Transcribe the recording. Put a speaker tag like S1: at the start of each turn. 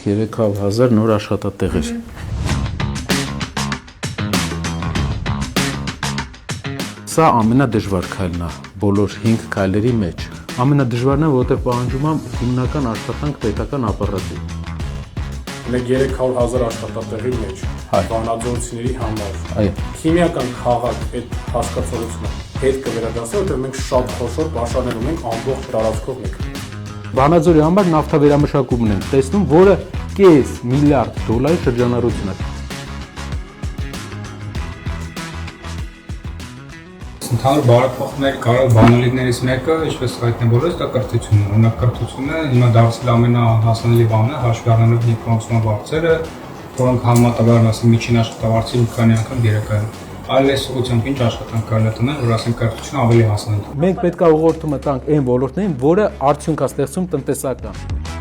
S1: 300,000 նոր աշխատատեղեր։ Սա ամենադժվար քայլն է բոլոր 5 քայլերի մեջ։ Ամենադժվարն է, որովհետև պահանջում է հիմնական աշխատանք պետական ապարատի։
S2: Մենք 300,000 աշխատատեղի մեջ վանաձորցիների համար քիմիական քաղաք այդ հասկացողությունը հետ կվերադասի, որտեղ մենք շատ խոշոր պաշարներ ունենք ամբողջ տարածքով մեկ։
S1: Վանաձորի համար նավթավերամշակումն են տեսնում, որը կես միլիարդ դոլարի շրջանառություն է։
S3: Ընդհանուր բարեփոխումների կարող բանալիներից մեկը, ինչպես հայտնի բոլորս, դա կրթությունն է։ Օրինակ կրթությունը հիմա դարձել ամենահասանելի բանը, հաշվի առնելով ինքնորոշման վարձերը, որոնք համեմատաբար ասեմ միջին աշխատավարձի մի քանի անգամ գերակայում։ Այլ այս ուղղությամբ ինչ աշխատանք կարելի է տնել, որ ասենք կրթությունը ավելի հասանելի։
S1: Մենք պետք է ուղղորդումը տանք այն ոլորտներին, որը արդյունք է ստեղծում տնտեսական։